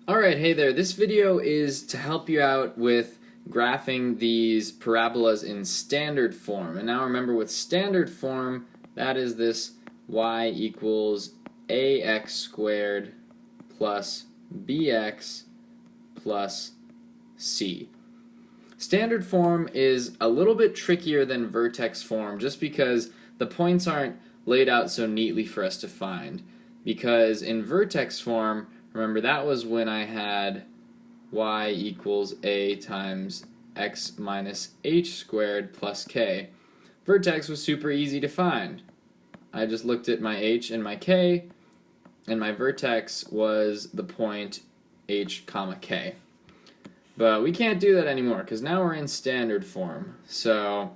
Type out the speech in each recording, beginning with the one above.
Alright, hey there. This video is to help you out with graphing these parabolas in standard form. And now remember, with standard form, that is this y equals ax squared plus bx plus c. Standard form is a little bit trickier than vertex form just because the points aren't laid out so neatly for us to find. Because in vertex form, remember, that was when I had y equals a times x minus h squared plus k. Vertex was super easy to find. I just looked at my h and my k, and my vertex was the point h comma k. But we can't do that anymore because now we're in standard form. So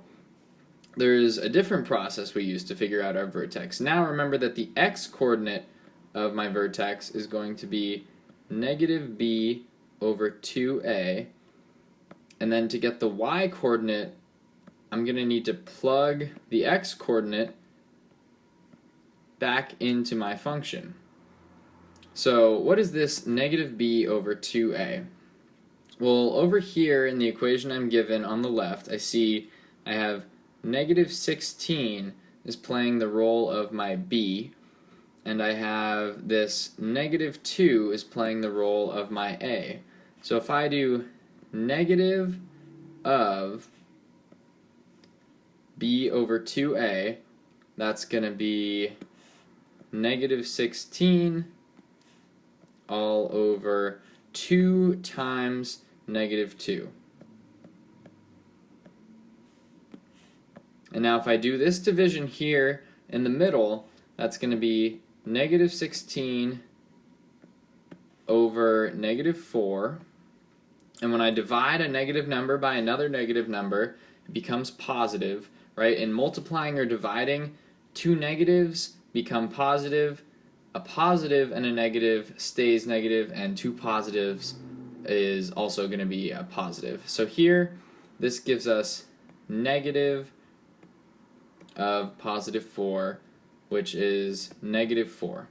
there's a different process we use to figure out our vertex. Now remember that the x-coordinate of my vertex is going to be negative b over 2a, and then to get the y-coordinate, I'm going to need to plug the x-coordinate back into my function. So what is this negative b over 2a? Well, over here in the equation I'm given on the left, I see I have negative 16 is playing the role of my b, and I have this negative 2 is playing the role of my a. So if I do negative of b over 2a, that's going to be negative 16 all over 2 times negative 2. And now if I do this division here in the middle, that's going to be negative 16 over negative 4. And when I divide a negative number by another negative number, it becomes positive, right? In multiplying or dividing, two negatives become positive, a positive and a negative stays negative, and two positives is also going to be a positive. So here, this gives us negative of positive 4, which is negative 4.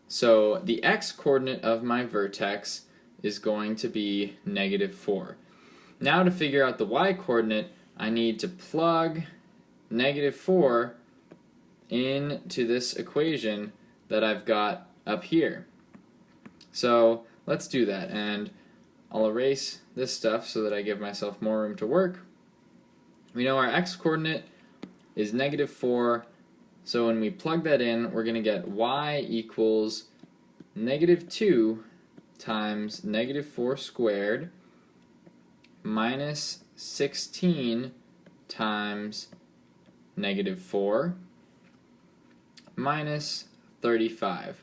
So the x-coordinate of my vertex is going to be negative 4. Now to figure out the y-coordinate, I need to plug negative 4 into this equation that I've got up here. So let's do that, and I'll erase this stuff so that I give myself more room to work. We know our x-coordinate is negative 4, so when we plug that in, we're going to get y equals negative 2 times negative 4 squared minus 16 times negative 4 minus 35.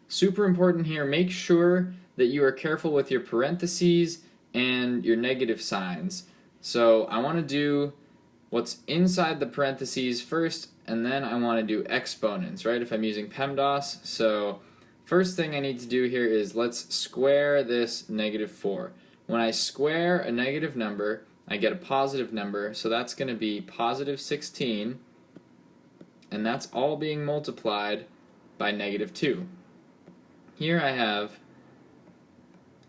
Super important here, make sure that you are careful with your parentheses and your negative signs. So I want to do what's inside the parentheses first, and then I want to do exponents, right, if I'm using PEMDAS. So first thing I need to do here is let's square this negative 4. When I square a negative number, I get a positive number, so that's going to be positive 16, and that's all being multiplied by negative 2. Here I have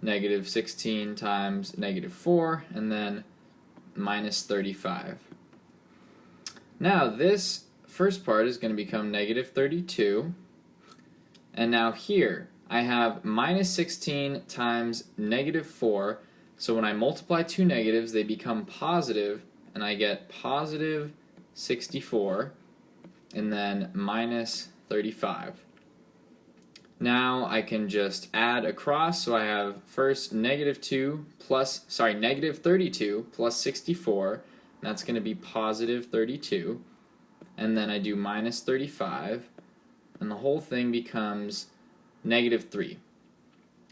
negative 16 times negative 4, and then minus 35. Now this first part is going to become negative 32, and now here I have minus 16 times negative 4, so when I multiply two negatives they become positive, and I get positive 64, and then minus 35. Now I can just add across, so I have first negative 32 plus 64, and that's going to be positive 32, and then I do minus 35, and the whole thing becomes negative 3.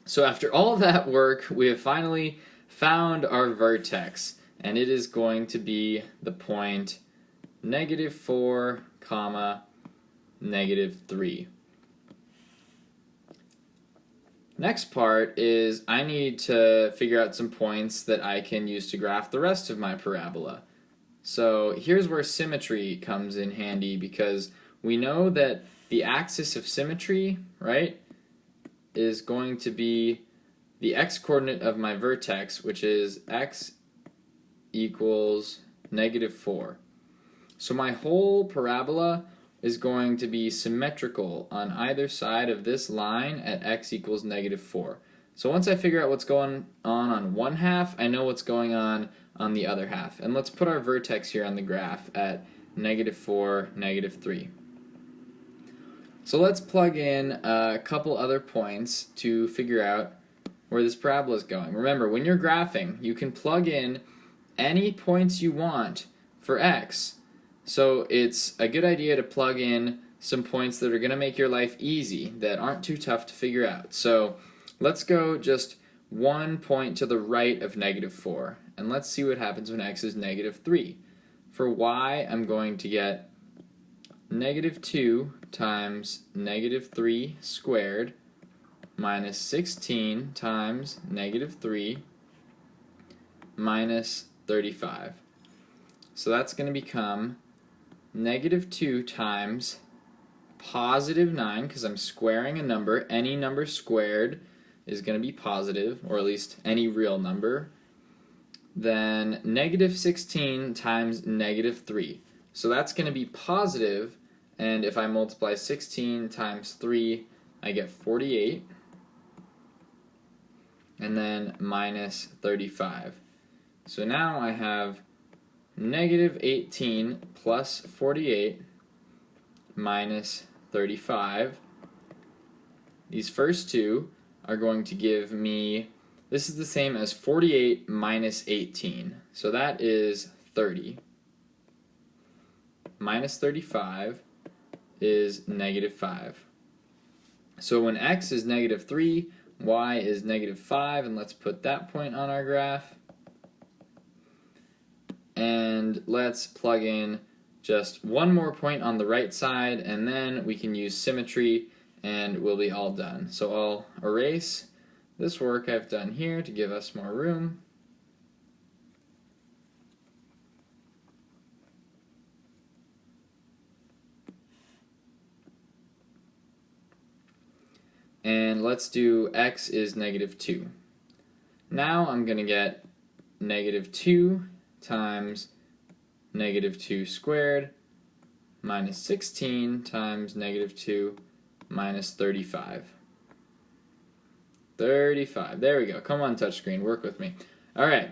So after all of that work, we have finally found our vertex, and it is going to be the point negative 4 comma negative 3. Next part is I need to figure out some points that I can use to graph the rest of my parabola. So here's where symmetry comes in handy, because we know that the axis of symmetry, right, is going to be the x-coordinate of my vertex, which is x equals -4. So my whole parabola is going to be symmetrical on either side of this line at x equals -4. So once I figure out what's going on one half, I know what's going on the other half. And let's put our vertex here on the graph at -4, -3. So let's plug in a couple other points to figure out where this parabola is going. Remember, when you're graphing, you can plug in any points you want for x. So it's a good idea to plug in some points that are going to make your life easy, that aren't too tough to figure out. So let's go just one point to the right of -4, and let's see what happens when x is -3. For y, I'm going to get -2 times -3 squared minus 16 times -3 minus 35. So that's going to become -2 times +9, because I'm squaring a number. Any number squared is going to be positive, or at least any real number. Then -16 times -3. So that's going to be positive, and if I multiply 16 times 3, I get 48. And then minus 35. So now I have -18 plus 48 minus 35. These first two are going to give me, this is the same as 48 minus 18. So that is 30. Minus 35 is -5. So when x is -3, y is -5, and let's put that point on our graph. And let's plug in just one more point on the right side, and then we can use symmetry and we'll be all done. So I'll erase this work I've done here to give us more room. And let's do x is -2. Now I'm going to get -2 times -2 squared minus 16 times -2 minus 35. 35. There we go. Come on, touchscreen. Work with me. All right.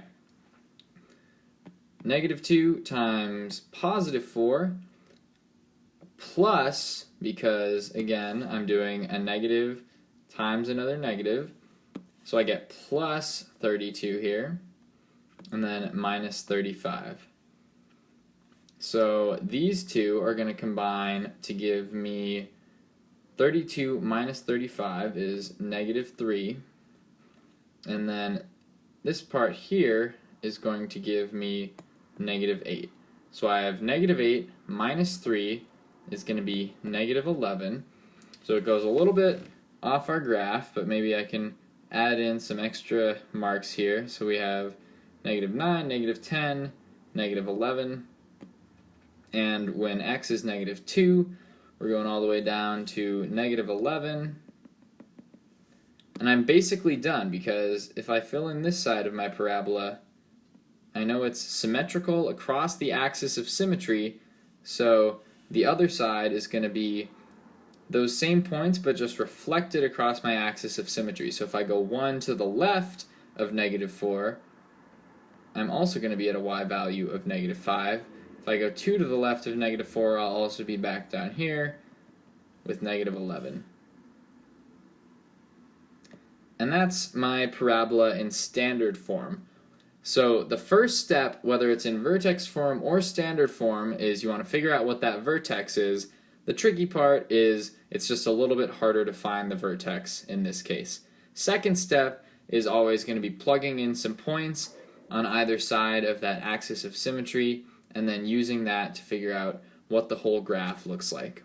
-2 times +4 plus, because, again, I'm doing a negative times another negative, so I get plus 32 here, and then minus 35. So these two are going to combine to give me 32 minus 35 is -3, and then this part here is going to give me -8. So I have -8 minus 3 is going to be -11. So it goes a little bit off our graph, but maybe I can add in some extra marks here. So we have -9, -10, -11, and when x is -2, we're going all the way down to -11, and I'm basically done, because if I fill in this side of my parabola, I know it's symmetrical across the axis of symmetry, so the other side is going to be those same points but just reflected across my axis of symmetry. So if I go 1 to the left of -4, I'm also going to be at a y value of -5. If I go 2 to the left of -4, I'll also be back down here with -11. And that's my parabola in standard form. So the first step, whether it's in vertex form or standard form, is you want to figure out what that vertex is. The tricky part is it's just a little bit harder to find the vertex in this case. Second step is always going to be plugging in some points on either side of that axis of symmetry, and then using that to figure out what the whole graph looks like.